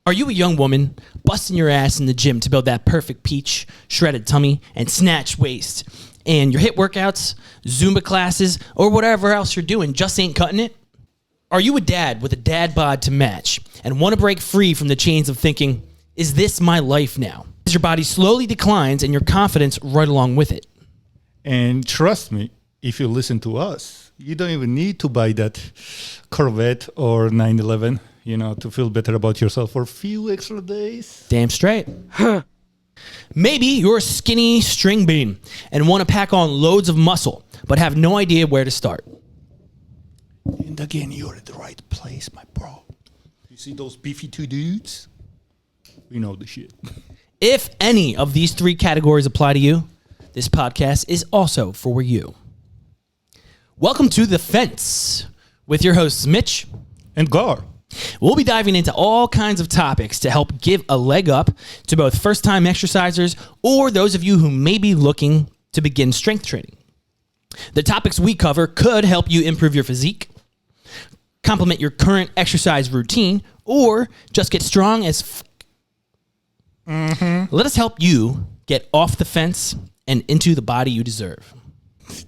Are you a young woman busting your ass in the gym to build that perfect peach, shredded tummy, and snatched waist, and your HIIT workouts, Zumba classes, or whatever else you're doing just ain't cutting it? Are you a dad with a dad bod to match and want to break free from the chains of thinking, is this my life now? As your body slowly declines and your confidence right along with it. And trust me, if you listen to us, you don't even need to buy that Corvette or 911, to feel better about yourself for a few extra days. Damn straight. Maybe you're a skinny string bean and want to pack on loads of muscle, but have no idea where to start. And again, you're at the right place, my bro. You see those beefy two dudes? We know the shit. If any of these three categories apply to you, this podcast is also for you. Welcome to The Fence with your hosts, Mitch and Gar. We'll be diving into all kinds of topics to help give a leg up to both first-time exercisers or those of you who may be looking to begin strength training. The topics we cover could help you improve your physique, complement your current exercise routine, or just get strong as Let us help you get off the fence and into the body you deserve.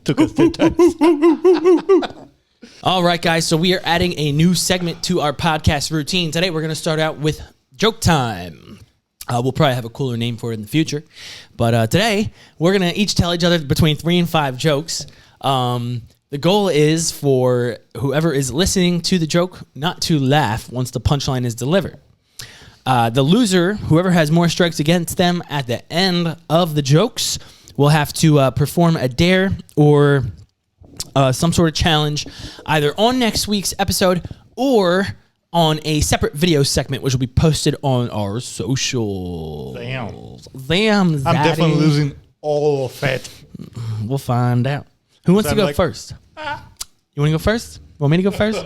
Took us 10 times. All right, guys, so we are adding a new segment to our podcast routine. Today, we're going to start out with joke time. We'll probably have a cooler name for it in the future. But today, we're going to each tell each other between 3 and 5 jokes. The goal is for whoever is listening to the joke not to laugh once the punchline is delivered. The loser, whoever has more strikes against them at the end of the jokes, will have to perform a dare or some sort of challenge either on next week's episode or on a separate video segment, which will be posted on our socials. Damn, I'm definitely losing all of it. We'll find out. Who wants to go first? You want to go first? Want me to go first?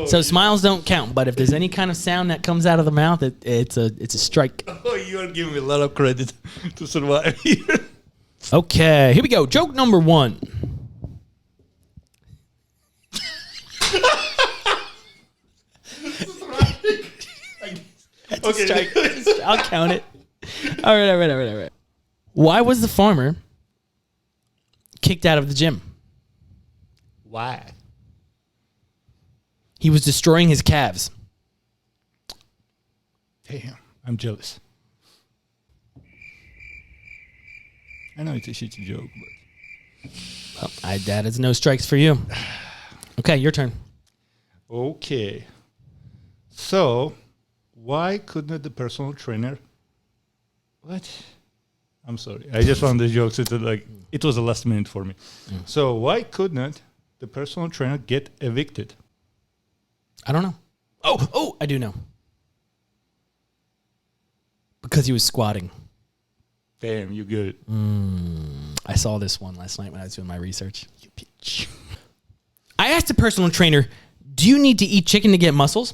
So smiles don't count, but if there's any kind of sound that comes out of the mouth, it's a strike. Oh, you are giving me a lot of credit to survive here. Okay, here we go. Joke number 1. Okay. I'll count it. All right. Why was the farmer kicked out of the gym? Why? He was destroying his calves. Damn, I'm jealous. I know it's a shitty joke, but... Well, that is no strikes for you. Okay, your turn. Okay. So, why couldn't the personal trainer... What? I'm sorry. I just found the jokes. It was a last minute for me. So, why couldn't the personal trainer get evicted? I don't know. Oh, I do know. Because he was squatting. Damn, you good. I saw this one last night when I was doing my research. You bitch. I asked the personal trainer, do you need to eat chicken to get muscles?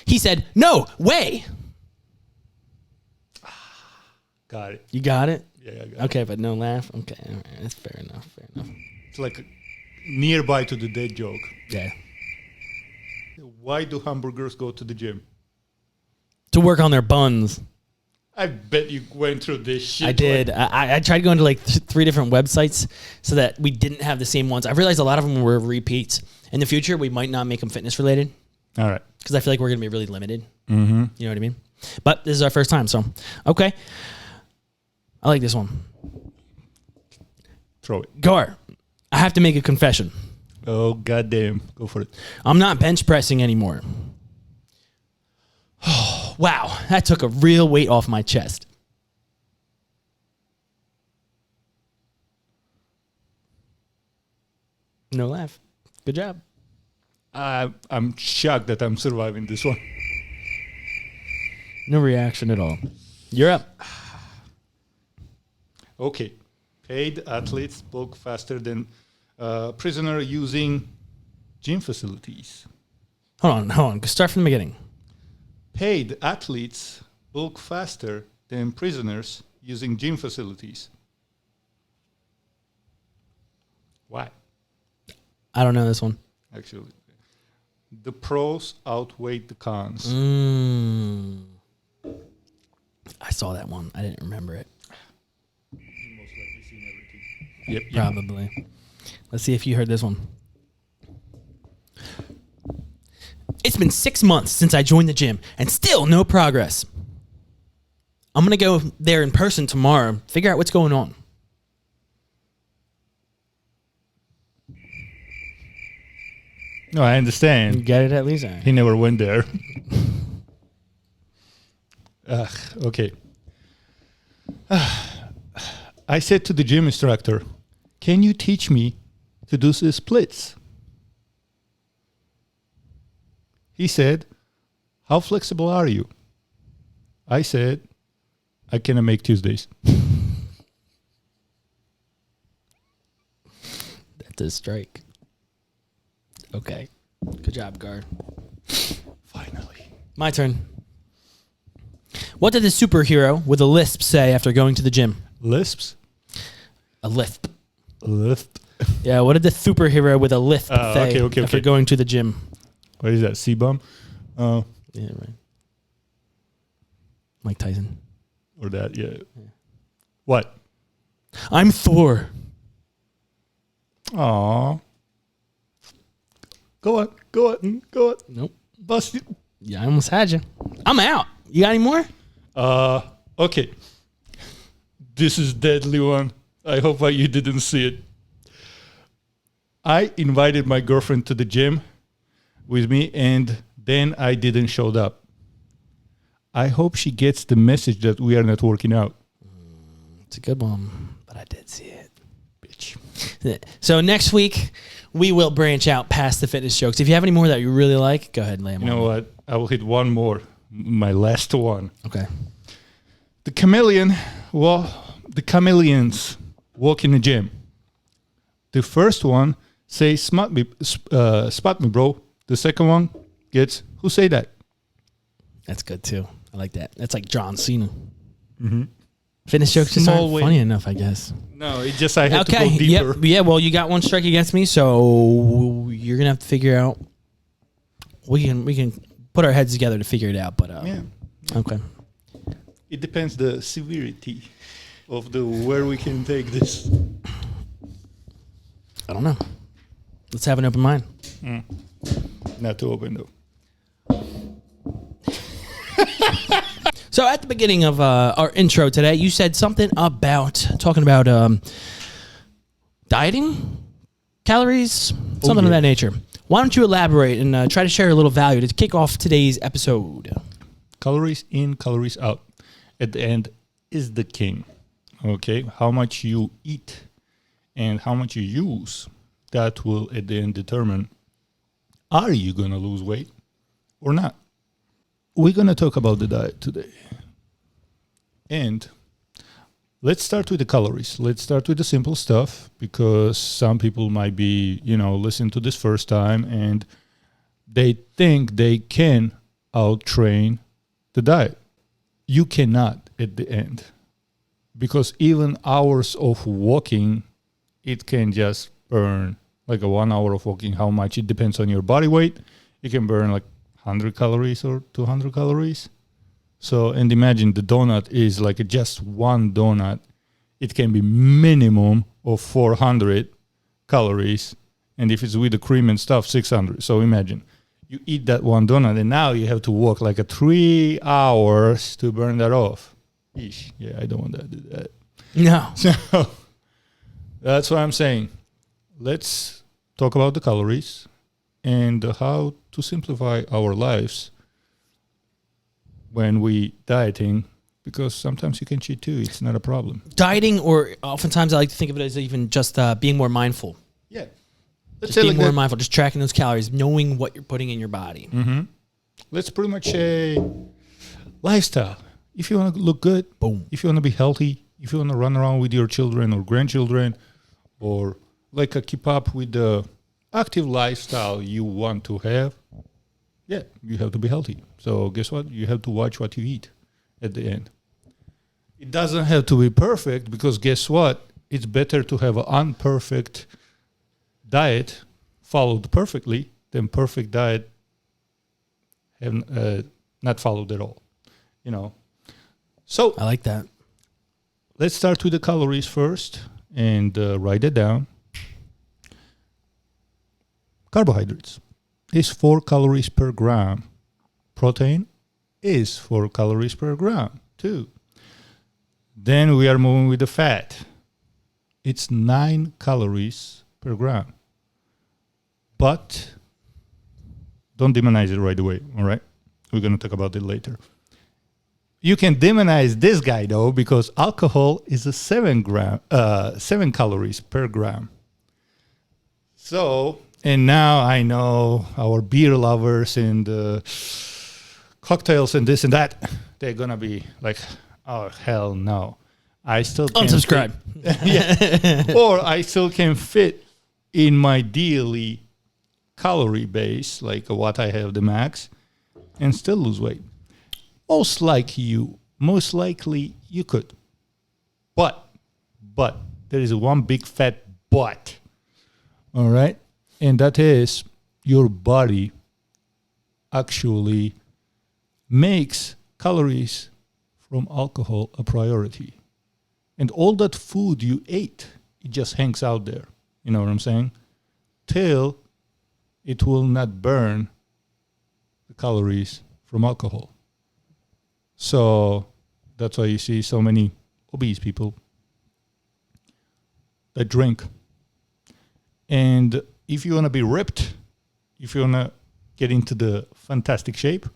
He said, no way. Got it. You got it? Yeah, I got it. Okay, but no laugh? Okay, all right. That's fair enough. It's like nearby to the dead joke. Yeah. Why do hamburgers go to the gym? To work on their buns. I bet you went through this shit. I did. I tried going to 3 different websites so that we didn't have the same ones. I realized a lot of them were repeats. In the future, we might not make them fitness related. All right. Because I feel like we're going to be really limited. Mm-hmm. You know what I mean? But this is our first time, so okay. I like this one. Throw it. Gar, I have to make a confession. Oh, goddamn. Go for it. I'm not bench pressing anymore. Oh, wow, that took a real weight off my chest. No laugh. Good job. I'm shocked that I'm surviving this one. No reaction at all. You're up. Okay. Paid athletes bulk faster than prisoner using gym facilities. Hold on. Start from the beginning. Paid athletes bulk faster than prisoners using gym facilities. Why? I don't know this one. Actually, the pros outweigh the cons. saw that one. I didn't remember it. Most likely seen everything. Yep. Probably. Let's see if you heard this one. It's been 6 months since I joined the gym and still no progress. I'm going to go there in person tomorrow, figure out what's going on. No, I You understand. get it at least? He never went there. Okay. I said to the gym instructor, can you teach me to do the splits? He said, how flexible are you? I said, I cannot make Tuesdays. That's a strike. Okay. Good job, guard. Finally. My turn. What did the superhero with a lisp say after going to the gym? Lisps? A lisp. Lisp. Yeah, what did the superhero with a lisp Oh, say okay. after going to the gym? What is that? C-bomb? Yeah, right. Mike Tyson. Or that, yeah. What? I'm Thor. Aw. Go on. Nope. Bust it. Yeah, I almost had you. I'm out. You got any more? Okay. This is deadly one. I hope you didn't see it. I invited my girlfriend to the gym with me, and then I didn't show up. I hope she gets the message that we are not working out. It's a good one, but I did see it. Bitch. So next week, we will branch out past the fitness jokes. If you have any more that you really like, go ahead and lay them You know what? I will hit one more. My last one. Okay. The chameleons walk in the gym. The first one says, spot me, bro. The second one gets, who say that? That's good, too. I like that. That's like John Cena. Mm-hmm. Fitness jokes just Small aren't win. funny enough, I guess. No, it just, I have to Okay. go deeper. Yep. Yeah, well, you got one strike against me, so you're going to have to figure out. We can put our heads together to figure it out, but Yeah. okay. It depends the severity of the where we can take this. I don't know. Let's have an open mind. Not too open though. So at the beginning of our intro today, you said something about talking about dieting, calories, something of that nature. Why don't you elaborate and try to share a little value to kick off today's episode? Calories in, calories out. At the end is the king. Okay, how much you eat and how much you use, that will at the end determine, are you going to lose weight or not? We're going to talk about the diet today. And let's start with the calories. Let's start with the simple stuff, because some people might be, listen to this first time and they think they can out-train the diet. You cannot at the end, because even hours of walking, it can just burn like a 1 hour of walking. How much? It depends on your body weight. It can burn like 100 calories or 200 calories. So, and imagine the donut is like just one donut. It can be minimum of 400 calories. And if it's with the cream and stuff, 600. So imagine you eat that one donut and now you have to walk like 3 hours to burn that off. Eesh. Yeah, I don't want to do that. No. So that's what I'm saying. Let's talk about the calories and how to simplify our lives when we dieting, because sometimes you can cheat too. It's not a problem. Dieting, or oftentimes I like to think of it as even just being more mindful. Yeah. Let's Just say being like more that. mindful, just tracking those calories, knowing what you're putting in your body. Mm-hmm. Let's pretty much say lifestyle. If you want to look good, Boom. if you want to be healthy, if you want to run around with your children or grandchildren, or like keep up with the active lifestyle you want to have, yeah, you have to be healthy. So guess what? You have to watch what you eat at the end. It doesn't have to be perfect, because guess what? It's better to have an unperfect diet followed perfectly than perfect diet have not followed at all. So I like that. let's start with the calories first and write it down. Carbohydrates is 4 calories per gram. Protein is 4 calories per gram too. Then we are moving with the fat. It's 9 calories per gram. But don't demonize it right away, all right? We're going to talk about it later. You can demonize this guy, though, because alcohol is a 7 calories per gram. So, and now I know our beer lovers and cocktails and this and that, they're going to be like, oh, hell no. I still can't Unsubscribe. yeah. Or I still can fit in my daily calorie base, like what I have the max, and still lose weight. Most likely you could. But there is one big fat but. All right? And that is your body actually makes calories from alcohol a priority. And all that food you ate, it just hangs out there. You know what I'm saying? Till it will not burn the calories from alcohol. So that's why you see so many obese people that drink. And if you want to be ripped, if you want to get into the fantastic shape,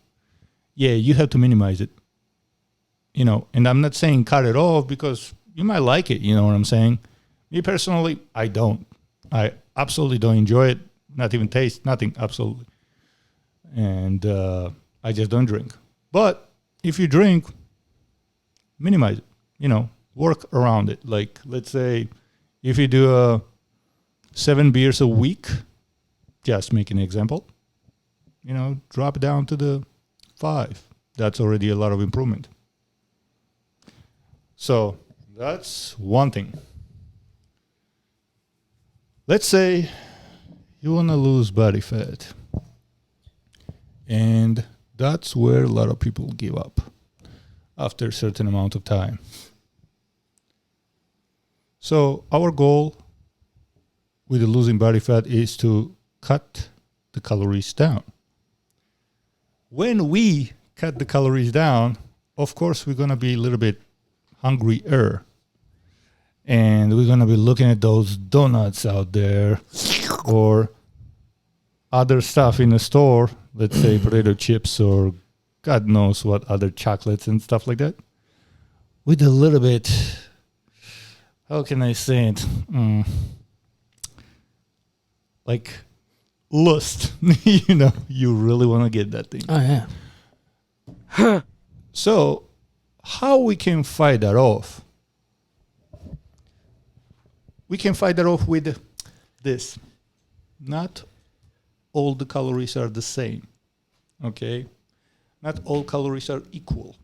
yeah, you have to minimize it. You know, and I'm not saying cut it off because you might like it, you know what I'm saying? Me personally, I don't. I absolutely don't enjoy it. Not even taste, nothing, absolutely. And I just don't drink. But if you drink, minimize it, you know, work around it. Like, let's say if you do 7 beers a week, just make an example, you know, drop down to the 5. That's already a lot of improvement. So that's one thing. Let's say you want to lose body fat. And that's where a lot of people give up after a certain amount of time. So our goal with the losing body fat is to cut the calories down. When we cut the calories down, of course, we're going to be a little bit hungrier. And we're going to be looking at those donuts out there or other stuff in the store, let's say potato chips or God knows what other chocolates and stuff like that, with a little bit, how can I say it? Like lust. You know, you really want to get that thing. Oh, yeah. So how we can fight that off? We can fight that off with this. Not all the calories are the same. Okay? Not all calories are equal.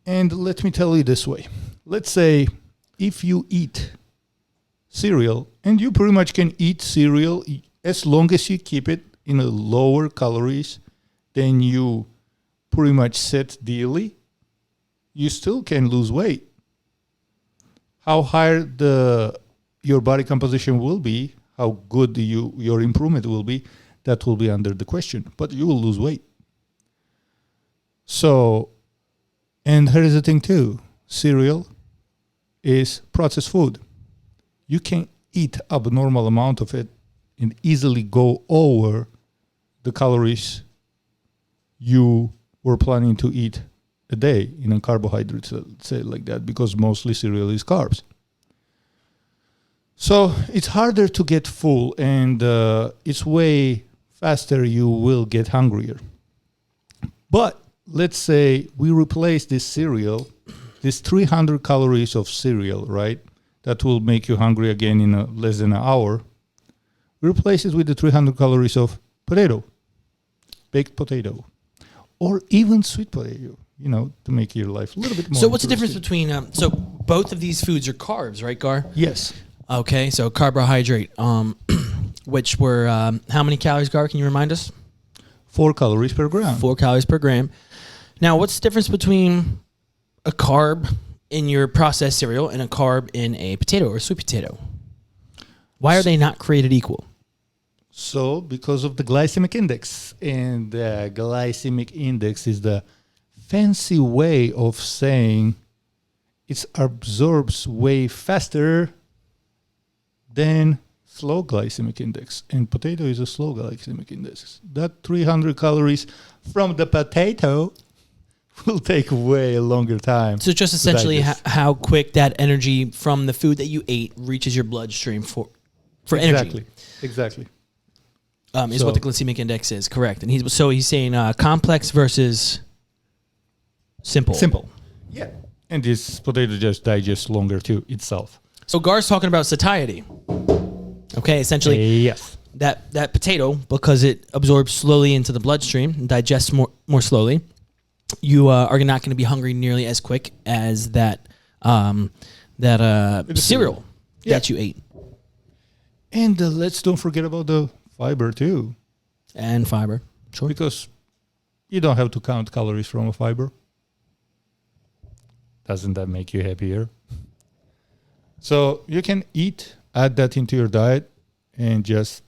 And let me tell you this way. Let's say if you eat cereal, and you pretty much can eat cereal as long as you keep it in a lower calories than you pretty much set daily, you still can lose weight. How higher your body composition will be, how good your improvement will be, that will be under the question. But you will lose weight. So, and here is the thing too. Cereal is processed food. You can eat abnormal amount of it and easily go over the calories you were planning to eat a day in a carbohydrates, say it like that, because mostly cereal is carbs. So it's harder to get full, and it's way faster you will get hungrier. But let's say we replace this cereal, this 300 calories of cereal, right? That will make you hungry again in less than an hour. We replace it with the 300 calories of potato, baked potato, or even sweet potato, you know, to make your life a little bit more. So what's the difference between, so both of these foods are carbs, right, Gar? Yes. Okay, so carbohydrate, which were, how many calories, Gar? Can you remind us? 4 calories per gram. 4 calories per gram. Now, what's the difference between a carb in your processed cereal and a carb in a potato or a sweet potato? Why are they not created equal? So, because of the glycemic index, and the glycemic index is the fancy way of saying it absorbs way faster than slow glycemic index. And potato is a slow glycemic index. That 300 calories from the potato will take way longer time. So just essentially how quick that energy from the food that you ate reaches your bloodstream for energy. Exactly. Is what the glycemic index is, correct. And he's saying complex versus simple. Simple. Yeah. And this potato just digests longer too itself. So Gar's talking about satiety. Okay, essentially Yes. that potato, because it absorbs slowly into the bloodstream and digests more slowly, you are not going to be hungry nearly as quick as that cereal that you ate. And let's don't forget about the fiber too. And fiber, sure. Because you don't have to count calories from a fiber. Doesn't that make you happier? So you can add that into your diet, and just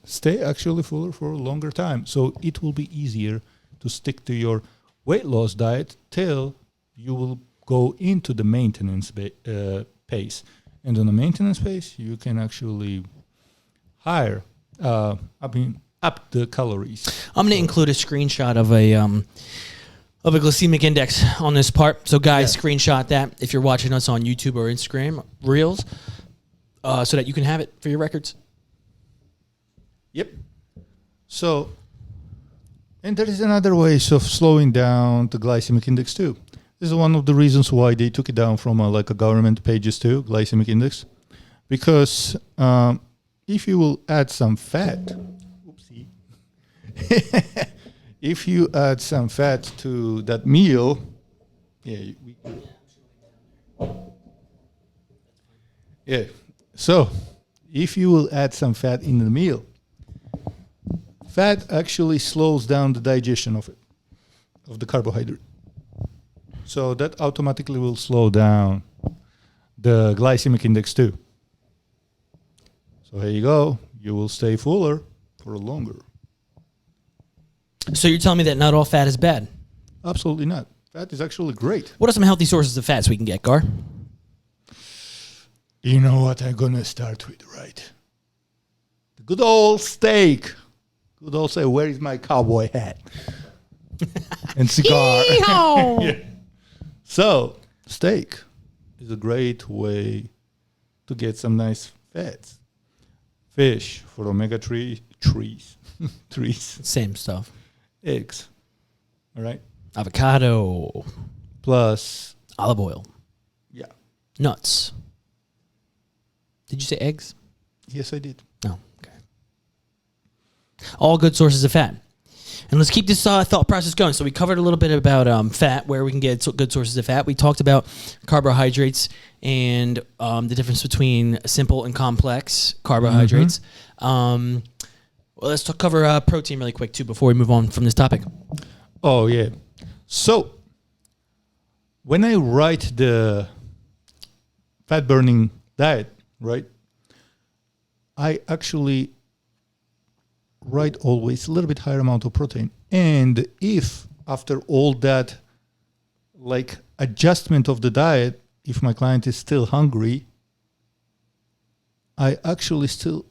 stay actually fuller for a longer time. So it will be easier to stick to your weight loss diet till you will go into the maintenance pace. And on the maintenance pace, you can actually up the calories. I'm going to include a screenshot of a glycemic index on this part. So guys, screenshot that if you're watching us on YouTube or Instagram Reels, so that you can have it for your records. Yep. So, and there is another ways of slowing down the glycemic index too. This is one of the reasons why they took it down from a government pages too, glycemic index, because if you will add some fat, oopsie, if you add some fat to that meal, So, if you will add some fat in the meal, fat actually slows down the digestion of the carbohydrate. So that automatically will slow down the glycemic index too. So here you go. You will stay fuller for longer. So you're telling me that not all fat is bad? Absolutely not. Fat is actually great. What are some healthy sources of fats we can get, Gar? You know what I'm going to start with, right? The good old steak. Good old steak. Where is my cowboy hat? And cigar. Yeah. So, steak is a great way to get some nice fats. Fish for omega-3 trees. Same stuff. Eggs. All right? Avocado. Plus olive oil. Yeah. Nuts. Did you say eggs? Yes, I did. Oh, okay. All good sources of fat. And let's keep this thought process going. So we covered a little bit about fat, where we can get good sources of fat. We talked about carbohydrates and the difference between simple and complex carbohydrates. Well, let's cover protein really quick, too, before we move on from this topic. Oh, yeah. So when I write the fat-burning diet, right, I actually write always a little bit higher amount of protein. And if after all that adjustment of the diet, if my client is still hungry, I actually still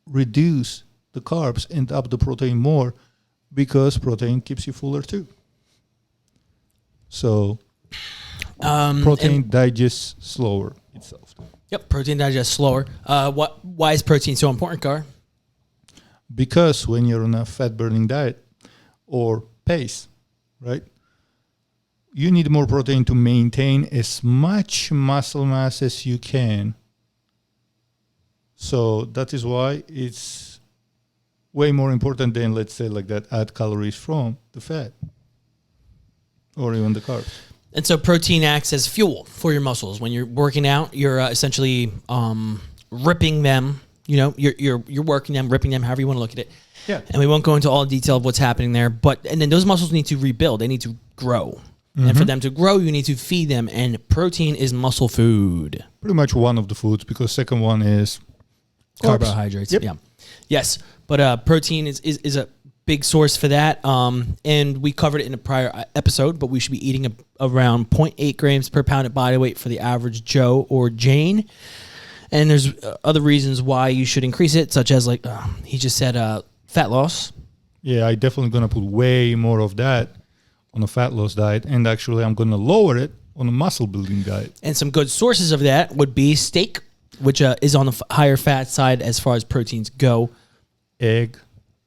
reduce the carbs and up the protein more, because protein keeps you fuller too. So protein digests slower itself. Yep, protein digests slower. Why is protein so important, Gar? Because when you're on a fat-burning diet or pace, right, you need more protein to maintain as much muscle mass as you can. So that is why it's way more important than, let's say, add calories from the fat or even the carbs. And so protein acts as fuel for your muscles. When you're working out, you're essentially ripping them, you're working them, ripping them, however you want to look at it. Yeah. And we won't go into all detail of what's happening there, and then those muscles need to rebuild. They need to grow. And for them to grow, you need to feed them, and protein is muscle food. Pretty much one of the foods, because second one is Carbohydrates. Yep. Yeah. Yes. But protein is a big source for that. And we covered it in a prior episode, but we should be eating around 0.8 grams per pound of body weight for the average Joe or Jane. And there's other reasons why you should increase it, such as he just said fat loss. Yeah, I definitely going to put way more of that on a fat loss diet. And actually, I'm going to lower it on a muscle building diet. And some good sources of that would be steak, which is on the higher fat side as far as proteins go. Egg.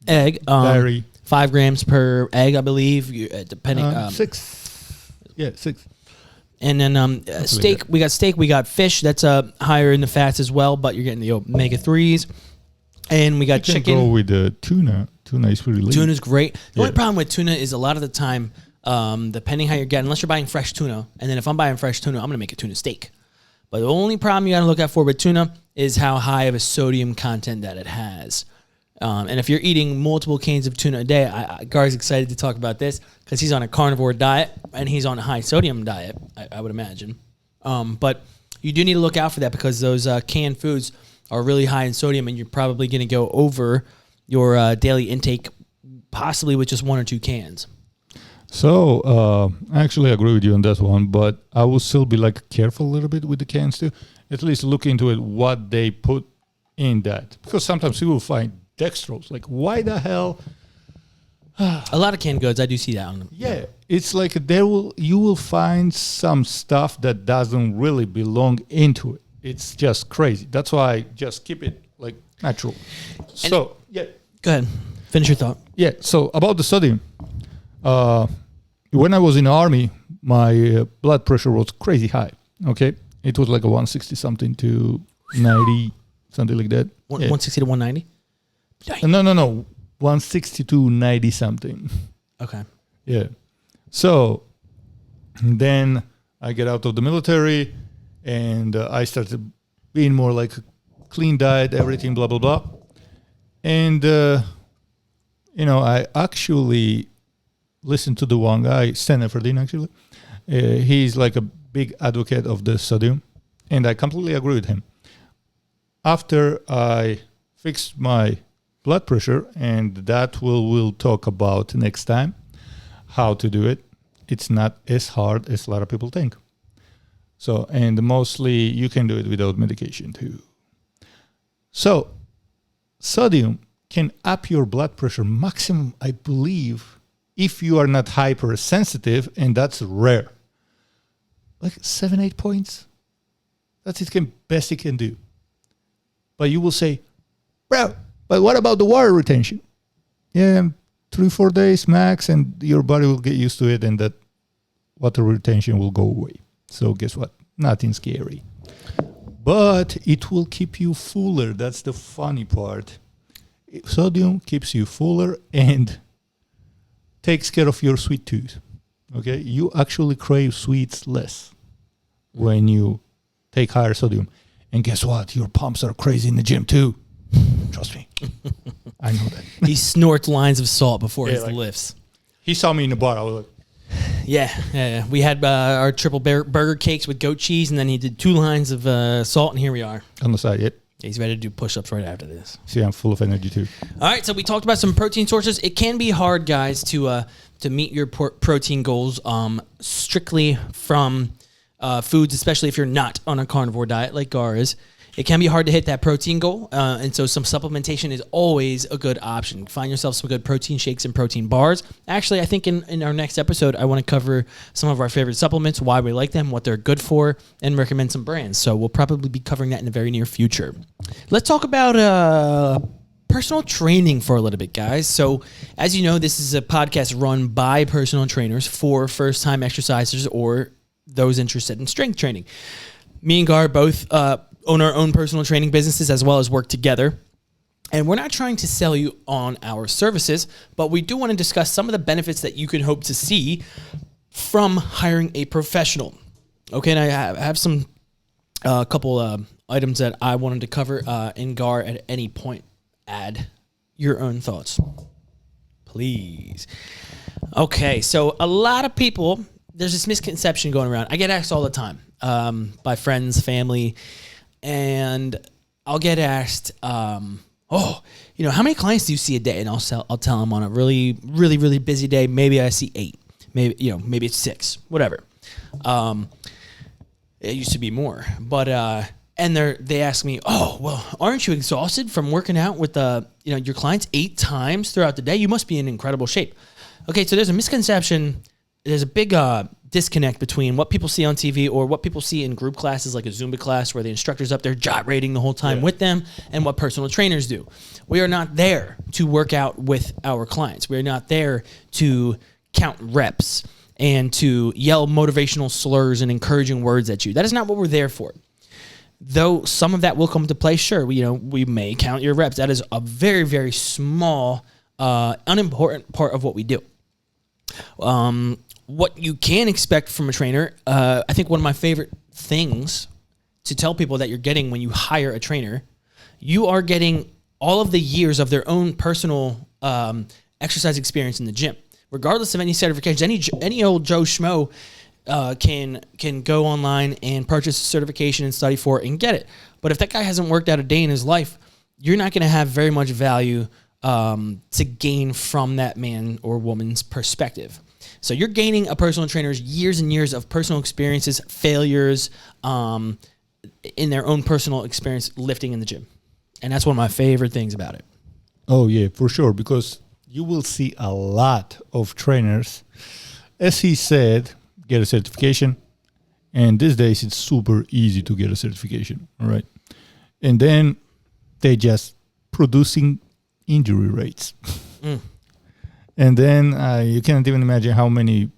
Dairy. 5 grams per egg, I believe, depending. 6. Yeah, 6. And then steak, we got fish. That's higher in the fats as well, but you're getting the omega-3s. And we got chicken. You can go with the tuna. Tuna is pretty lean. Tuna's great. The only problem with tuna is a lot of the time, depending how you're getting, unless you're buying fresh tuna, and then if I'm buying fresh tuna, I'm going to make a tuna steak. But the only problem you got to look out for with tuna is how high of a sodium content that it has. And if you're eating multiple cans of tuna a day, Gar's excited to talk about this because he's on a carnivore diet and he's on a high sodium diet, I would imagine. But you do need to look out for that because those canned foods are really high in sodium and you're probably going to go over your daily intake, possibly with just 1 or 2 cans. So I actually agree with you on that one, but I will still be careful a little bit with the cans too. At least look into it, what they put in that. Because sometimes you will find dextrose. Why the hell? A lot of canned goods, I do see that on them. Yeah, it's you will find some stuff that doesn't really belong into it. It's just crazy. That's why I just keep it natural. So yeah, go ahead, finish your thought. Yeah. So about the sodium, when I was in the army, my blood pressure was crazy high. Okay, it was a 160 something to 90, something like that. 160 to 190. No. 160 to 90 something. Okay. Yeah. So then I get out of the military and I started being more a clean diet, everything, blah, blah, blah. And, I actually listened to the one guy, Stan Efferdine, actually. He's a big advocate of the sodium. And I completely agree with him. After I fixed my blood pressure, and that we'll talk about next time, how to do it. It's not as hard as a lot of people think. So, and mostly you can do it without medication too. So, sodium can up your blood pressure maximum, I believe, if you are not hypersensitive, and that's rare. 7-8 points. That's best it can do. But you will say, bro, but what about the water retention? Yeah, 3-4 days max, and your body will get used to it, and that water retention will go away. So guess what? Nothing scary. But it will keep you fuller. That's the funny part. Sodium keeps you fuller and takes care of your sweet tooth. Okay? You actually crave sweets less when you take higher sodium. And guess what? Your pumps are crazy in the gym too. Trust me. I know that. He snorts lines of salt before his lifts. He saw me in the bar. I was like, yeah. We had our triple burger cakes with goat cheese, and then he did 2 lines of salt, and here we are. On the side, yep. He's ready to do push-ups right after this. See, I'm full of energy too. All right, so we talked about some protein sources. It can be hard, guys, to meet your protein goals strictly from foods, especially if you're not on a carnivore diet like Gar is. It can be hard to hit that protein goal, and so some supplementation is always a good option. Find yourself some good protein shakes and protein bars. Actually, I think in our next episode, I want to cover some of our favorite supplements, why we like them, what they're good for, and recommend some brands. So we'll probably be covering that in the very near future. Let's talk about personal training for a little bit, guys. So as you know, this is a podcast run by personal trainers for first-time exercisers or those interested in strength training. Me and Gar both own our own personal training businesses as well as work together. And we're not trying to sell you on our services, but we do want to discuss some of the benefits that you can hope to see from hiring a professional. Okay, and I have some couple items that I wanted to cover. And Gar, at any point, add your own thoughts, please. Okay, so a lot of people, there's this misconception going around. I get asked all the time by friends, family, and I'll get asked, how many clients do you see a day? And I'll tell them on a really, really, really busy day, maybe I see 8. Maybe it's 6, whatever. It used to be more, but and they ask me, oh, well, aren't you exhausted from working out with your clients 8 times throughout the day? You must be in incredible shape. Okay, so there's a misconception. There's a big disconnect between what people see on TV or what people see in group classes like a Zumba class where the instructor's up there gyrating the whole time with them and what personal trainers do. We are not there to work out with our clients. We are not there to count reps and to yell motivational slurs and encouraging words at you. That is not what we're there for. Though some of that will come into play, sure, we may count your reps. That is a very, very small, unimportant part of what we do. What you can expect from a trainer, I think one of my favorite things to tell people that you're getting when you hire a trainer, you are getting all of the years of their own personal exercise experience in the gym. Regardless of any certifications, any old Joe Schmo can go online and purchase a certification and study for it and get it. But if that guy hasn't worked out a day in his life, you're not going to have very much value to gain from that man or woman's perspective. So you're gaining a personal trainer's years and years of personal experiences, failures, in their own personal experience lifting in the gym. And that's one of my favorite things about it. Oh, yeah, for sure, because you will see a lot of trainers, as he said, get a certification. And these days, it's super easy to get a certification, all right? And then they just producing injury rates. And then you can't even imagine how many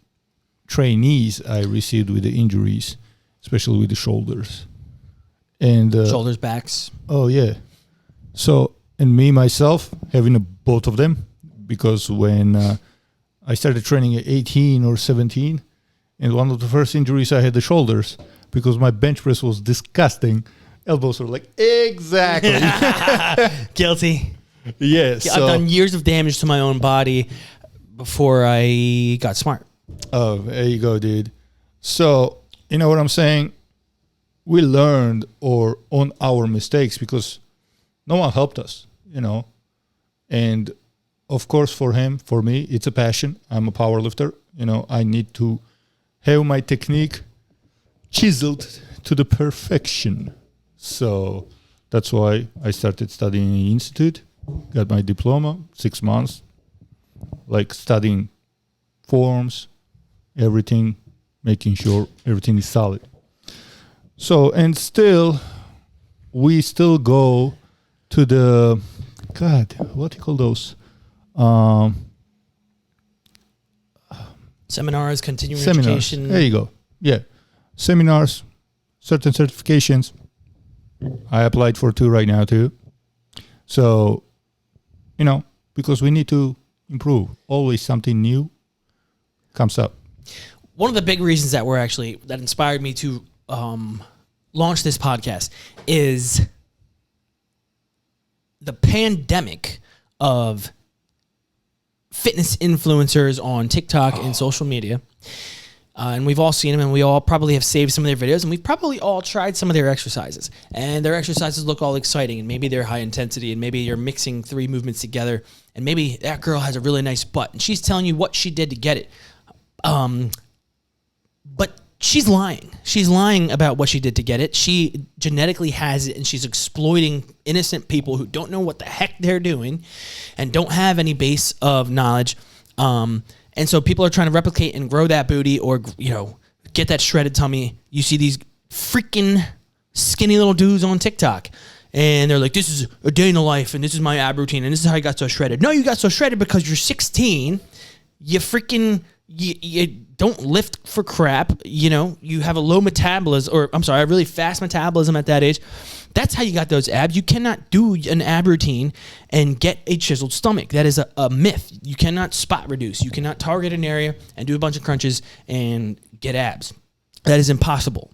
trainees I received with the injuries, especially with the shoulders. And shoulders, backs. Oh, yeah. So, and me, myself, having both of them, because when I started training at 18 or 17, and one of the first injuries I had the shoulders, because my bench press was disgusting. Elbows were like, exactly. Guilty. Yeah. I've done years of damage to my own body before I got smart. Oh, there you go, dude. So, you know what I'm saying? We learned on our mistakes because no one helped us, And of course, for me, it's a passion. I'm a power lifter. I need to have my technique chiseled to the perfection. So that's why I started studying in the institute, got my diploma, 6 months, like studying forms, everything, making sure everything is solid. So, and we still go to the, what do you call those? Seminars, continuing seminars. education. There you go. Yeah. Seminars, certain certifications. I applied for 2 right now too. So, because we need to improve. Always something new comes up. One of the big reasons that that inspired me to launch this podcast is the pandemic of fitness influencers on TikTok and social media. And we've all seen them, and we all probably have saved some of their videos, and we've probably all tried some of their exercises. And their exercises look all exciting, and maybe they're high intensity, and maybe you're mixing 3 movements together, and maybe that girl has a really nice butt, and she's telling you what she did to get it. But she's lying. She's lying about what she did to get it. She genetically has it, and she's exploiting innocent people who don't know what the heck they're doing and don't have any base of knowledge. And so people are trying to replicate and grow that booty or, get that shredded tummy. You see these freaking skinny little dudes on TikTok, and they're like, this is a day in the life, and this is my ab routine, and this is how I got so shredded. No, you got so shredded because you're 16. You freaking... You don't lift for crap, you have a low metabolism, a really fast metabolism at that age. That's how you got those abs. You cannot do an ab routine and get a chiseled stomach. That is a myth. You cannot spot reduce. You cannot target an area and do a bunch of crunches and get abs. That is impossible.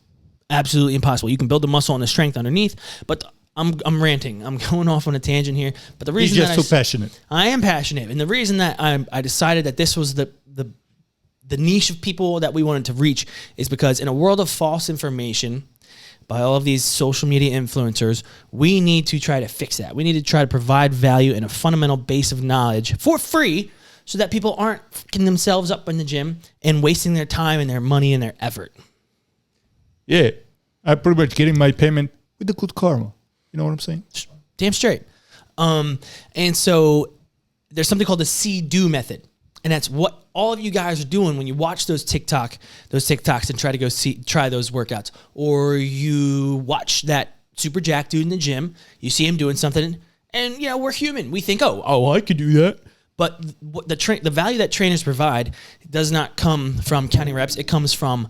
absolutely impossible. You can build the muscle and the strength underneath, but I'm ranting. I'm going off on a tangent here. But the reason He's just too passionate. I am passionate, and the reason that I decided that this was the niche of people that we wanted to reach is because in a world of false information by all of these social media influencers, we need to try to fix that. We need to try to provide value and a fundamental base of knowledge for free so that people aren't fucking themselves up in the gym and wasting their time and their money and their effort. Yeah. I'm pretty much getting my payment with the good karma. You know what I'm saying? Damn straight. And so there's something called the see-do method. And that's what all of you guys are doing when you watch those TikToks and try to try those workouts. Or you watch that super jacked dude in the gym, you see him doing something, and we're human. We think, oh, I could do that. But the value that trainers provide does not come from counting reps. It comes from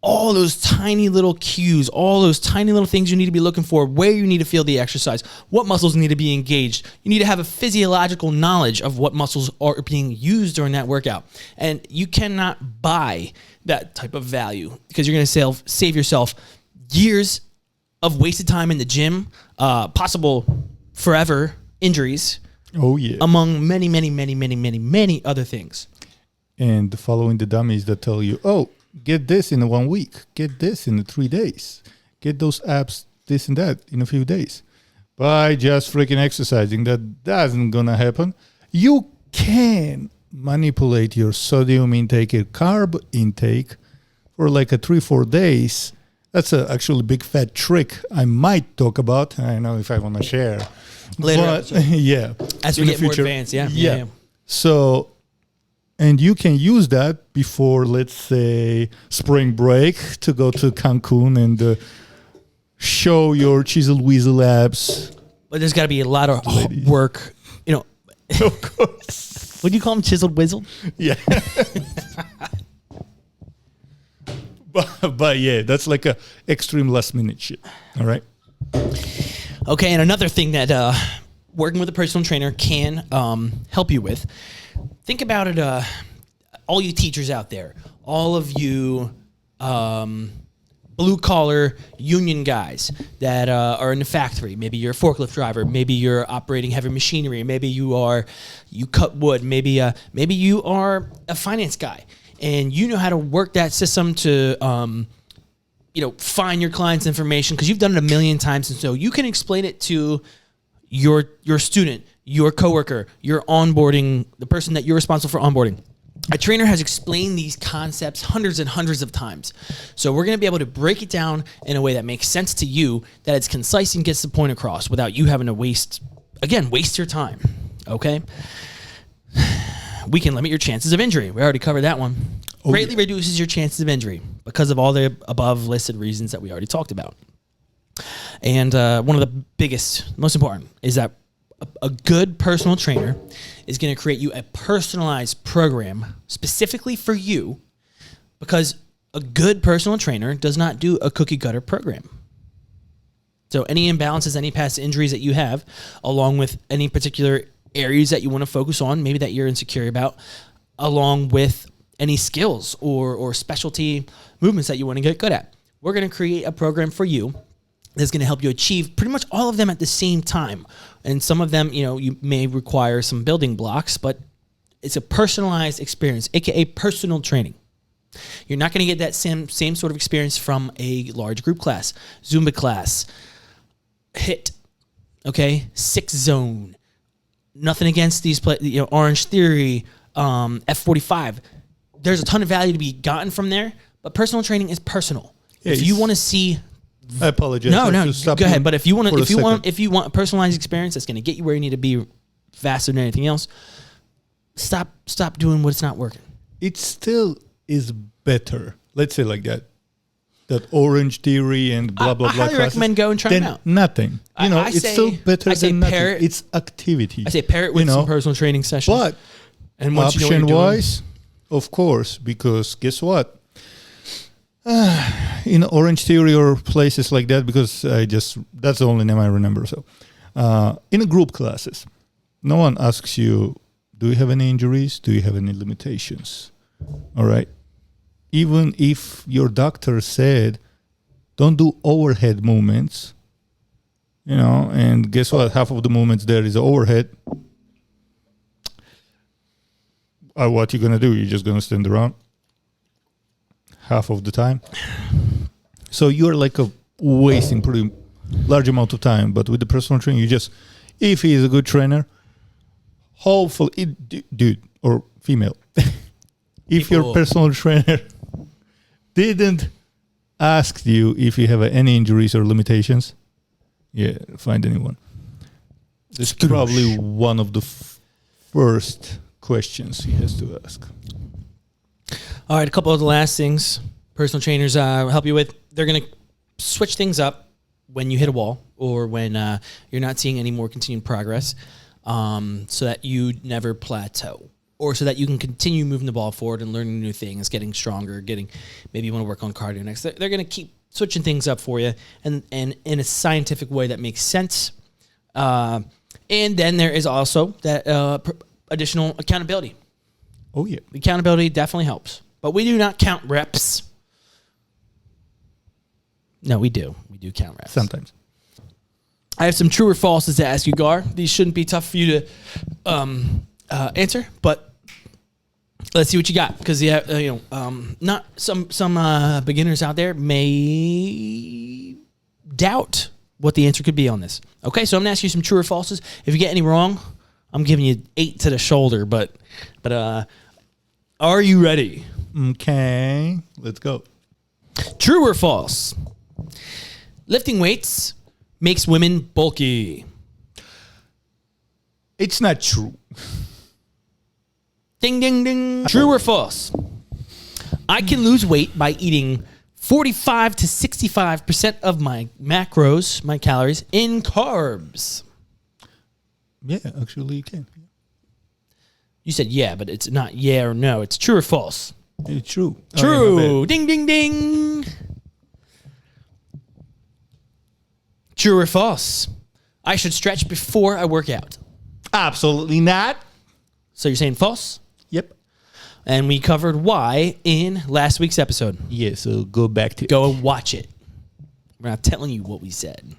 all those tiny little cues, all those tiny little things you need to be looking for, where you need to feel the exercise, what muscles need to be engaged. You need to have a physiological knowledge of what muscles are being used during that workout. And you cannot buy that type of value because you're going to save yourself years of wasted time in the gym, possible forever injuries. Oh, yeah. Among many, many, many, many, many, many other things. And following the dummies that tell you, oh, get this in 1 week. Get this in 3 days. Get those abs, this and that in a few days. By just freaking exercising, that doesn't gonna happen. You can manipulate your sodium intake, your carb intake for like a 3-4 days. That's actually a big fat trick I might talk about. I don't know if I want to share. Later. Yeah. As we get more advanced, yeah. So... And you can use that before, let's say, spring break to go to Cancun and show your chisel weasel abs. But there's got to be a lot of work, Of course. What do you call them, chiseled weasel? Yeah. but yeah, that's like a extreme last minute shit. All right. Okay, and another thing that working with a personal trainer can help you with. Think about it, all you teachers out there, all of you blue-collar union guys that are in the factory. Maybe you're a forklift driver. Maybe you're operating heavy machinery. Maybe you cut wood. Maybe you are a finance guy, and you know how to work that system to find your client's information because you've done it a million times, and so you can explain it to your student, your coworker, your onboarding, the person that you're responsible for onboarding. A trainer has explained these concepts hundreds and hundreds of times. So we're going to be able to break it down in a way that makes sense to you, that it's concise and gets the point across without you having to waste your time. Okay? We can limit your chances of injury. We already covered that one. Greatly reduces your chances of injury because of all the above listed reasons that we already talked about. And one of the biggest, most important, is that a good personal trainer is going to create you a personalized program specifically for you, because a good personal trainer does not do a cookie cutter program. So any imbalances, any past injuries that you have, along with any particular areas that you want to focus on, maybe that you're insecure about, along with any skills or specialty movements that you want to get good at, we're going to create a program for you that's going to help you achieve pretty much all of them at the same time. And some of them, you may require some building blocks, but it's a personalized experience, aka personal training. You're not going to get that same sort of experience from a large group class, Zumba class, HIIT, okay, 6 Zone. Nothing against these, Orange Theory, F45. There's a ton of value to be gotten from there, but personal training is personal. Yeah, if you want to see, I apologize. No, go ahead. But if you want a personalized experience that's going to get you where you need to be faster than anything else, stop doing what's not working. It still is better. Let's say like that Orange Theory and blah blah blah. I highly recommend go and try it out. Nothing. It's still better than nothing. It's activity. I say pair it with some personal training sessions. But and option wise, of course, because guess what? In Orange Theory or places like that, because that's the only name I remember. So, in a group classes, no one asks you, do you have any injuries? Do you have any limitations? All right. Even if your doctor said don't do overhead movements. And guess what? Half of the movements there is overhead. What you gonna do? You're just gonna stand around half of the time. So you're like wasting pretty large amount of time. But with the personal trainer, if he is a good trainer, hopefully, dude or female, if your personal trainer didn't ask you if you have any injuries or limitations, find anyone. This is probably one of the first questions he has to ask. All right, a couple of the last things personal trainers help you with. They're going to switch things up when you hit a wall or when you're not seeing any more continued progress, so that you never plateau, or so that you can continue moving the ball forward and learning new things, getting stronger, maybe you want to work on cardio next. They're going to keep switching things up for you and in a scientific way that makes sense. And then there is also that additional accountability. Oh, yeah. Accountability definitely helps. But we do not count reps. No, we do. We do count reps. Sometimes. I have some true or falses to ask you, Gar. These shouldn't be tough for you to answer, but let's see what you got. Because not some beginners out there may doubt what the answer could be on this. Okay, so I'm gonna ask you some true or falses. If you get any wrong, I'm giving you 8 to the shoulder. But are you ready? Okay, let's go. True or false? Lifting weights makes women bulky. It's not true. Ding, ding, ding. True or false? I can lose weight by eating 45 to 65% of my macros, my calories, in carbs. Yeah, actually you can. You said yeah, but it's not yeah or no. It's true or false? It's true. True. Oh, yeah, ding, ding, ding. True or false? I should stretch before I work out. absolutely not. So you're saying false? Yep. And we covered why in last week's episode. Yeah, so go back to Go and watch it. We're not telling you what we said.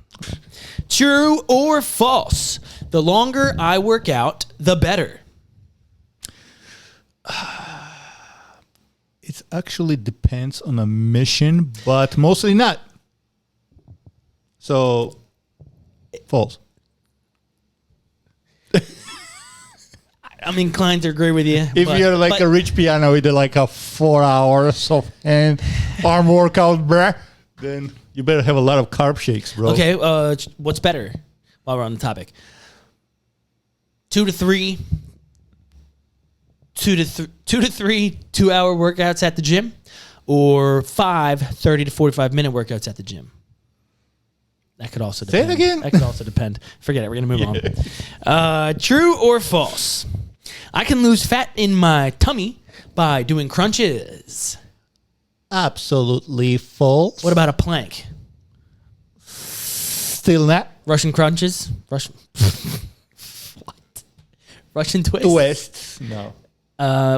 True or false? The longer I work out, the better. It actually depends on a mission, but mostly not. So, false. I'm inclined to agree with you. If you're like a rich piano with like a 4 hours of arm workout, bruh, then you better have a lot of carb shakes, bro. Okay, what's better while we're on the topic? 2 to 3 2-hour workouts at the gym, or 5 30 to 45 minute workouts at the gym. That could also depend. Say it again. That could also depend. Forget it. We're going to move on. True or false? I can lose fat in my tummy by doing crunches. Absolutely false. What about a plank? Still not. Russian crunches? Russian what? Russian twists? Twists. No.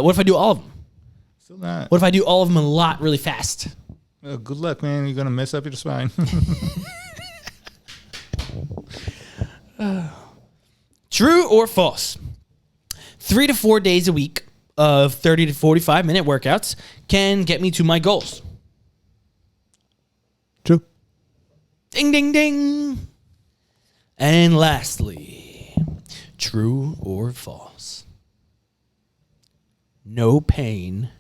What if I do all of them? Still not. What if I do all of them a lot really fast? Good luck, man. You're going to mess up your spine. True or false? 3 to 4 days a week of 30 to 45 minute workouts can get me to my goals. True. Ding, ding, ding. And lastly, true or false? No pain,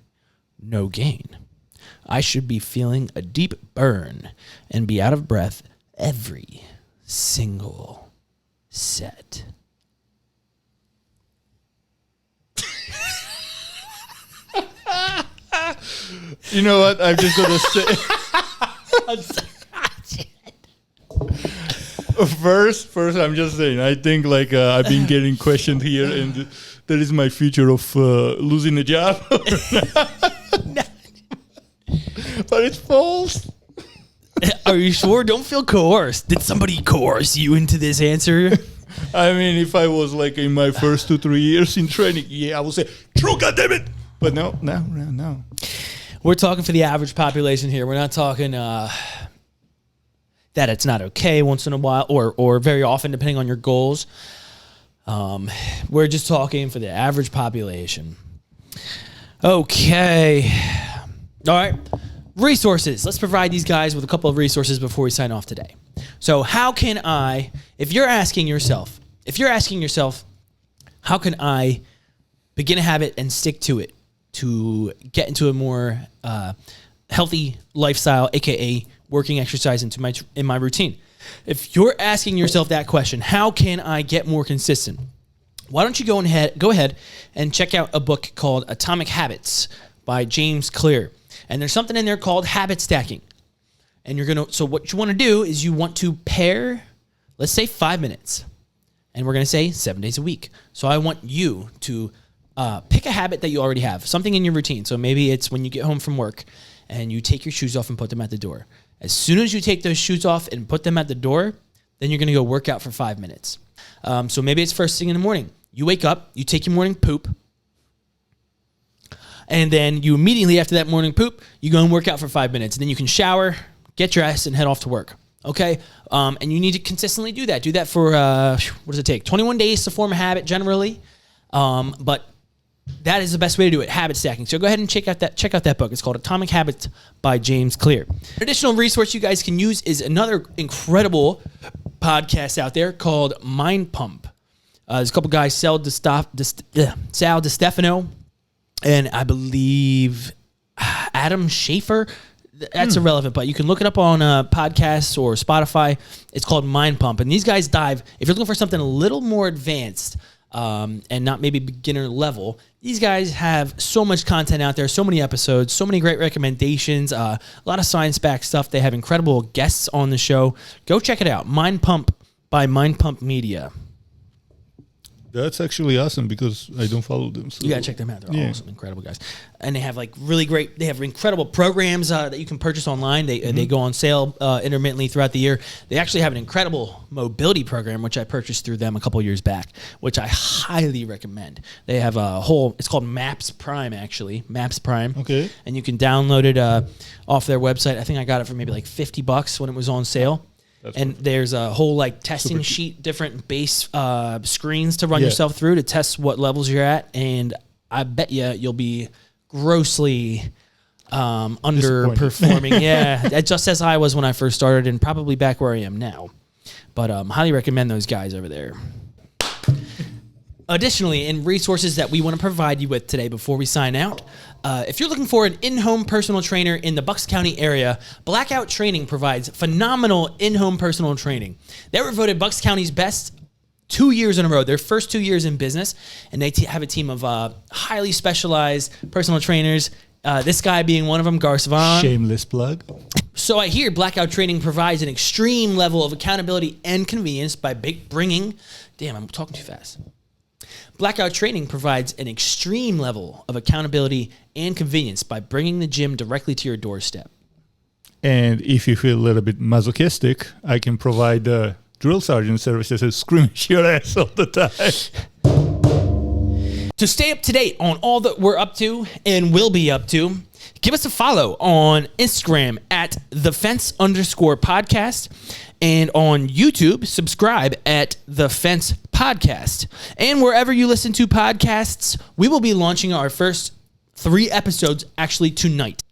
no gain. I should be feeling a deep burn and be out of breath every single set. You know what? I'm just going to say. First, I'm just saying. I think like I've been getting questioned here, and that is my future of losing a job. But it's false. Are you sure? Don't feel coerced. Did somebody coerce you into this answer? I mean, if I was like in my first 2-3 years in training, yeah, I would say true. Goddammit! But no. We're talking for the average population here. We're not talking that it's not okay once in a while or very often, depending on your goals. We're just talking for the average population. Okay. All right. Resources. Let's provide these guys with a couple of resources before we sign off today. So how can I, if you're asking yourself, how can I begin a habit and stick to it to get into a more healthy lifestyle, aka working exercise in my routine? If you're asking yourself that question, how can I get more consistent? Why don't you go ahead and check out a book called Atomic Habits by James Clear. And there's something in there called habit stacking. And so what you want to do is you want to pair, let's say 5 minutes. And we're going to say 7 days a week. So I want you to pick a habit that you already have, something in your routine. So maybe it's when you get home from work and you take your shoes off and put them at the door. As soon as you take those shoes off and put them at the door, then you're going to go work out for 5 minutes. So maybe it's first thing in the morning. You wake up, you take your morning poop, and then you immediately after that morning poop, you go and work out for 5 minutes. And then you can shower, get dressed, and head off to work. Okay? And you need to consistently do that. Do that for, what does it take? 21 days to form a habit generally. But that is the best way to do it, habit stacking. So go ahead and check out that book. It's called Atomic Habits by James Clear. An additional resource you guys can use is another incredible podcast out there called Mind Pump. There's a couple guys, Sal DiStefano, and I believe Adam Schaefer. That's irrelevant, but you can look it up on podcasts or Spotify. It's called Mind Pump. And these guys dive, if you're looking for something a little more advanced and not maybe beginner level, these guys have so much content out there, so many episodes, so many great recommendations, a lot of science-backed stuff. They have incredible guests on the show. Go check it out. Mind Pump by Mind Pump Media. That's actually awesome because I don't follow them. So. You gotta check them out. They're awesome, incredible guys, and they have like they have incredible programs that you can purchase online. They go on sale intermittently throughout the year. They actually have an incredible mobility program which I purchased through them a couple years back, which I highly recommend. They have it's called Maps Prime actually, Maps Prime. Okay, and you can download it off their website. I think I got it for maybe like $50 when it was on sale. And there's a whole like testing sheet, different base screens to run yourself through to test what levels you're at. And I bet you'll be grossly underperforming. Yeah, just as I was when I first started and probably back where I am now. But highly recommend those guys over there. Additionally, in resources that we want to provide you with today before we sign out, if you're looking for an in-home personal trainer in the Bucks County area, Blackout Training provides phenomenal in-home personal training. They were voted Bucks County's best 2 years in a row, their first 2 years in business, and they have a team of highly specialized personal trainers, this guy being one of them, Garcevan. Shameless plug. So I hear Blackout Training provides an extreme level of accountability and convenience by bringing... Damn, I'm talking too fast. Blackout Training provides an extreme level of accountability and convenience by bringing the gym directly to your doorstep. And if you feel a little bit masochistic, I can provide drill sergeant services and scream your ass all the time. To stay up to date on all that we're up to and will be up to, give us a follow on Instagram at @thefence_podcast. And on YouTube, subscribe at The Fence Podcast. And wherever you listen to podcasts, we will be launching our first 3 episodes actually tonight.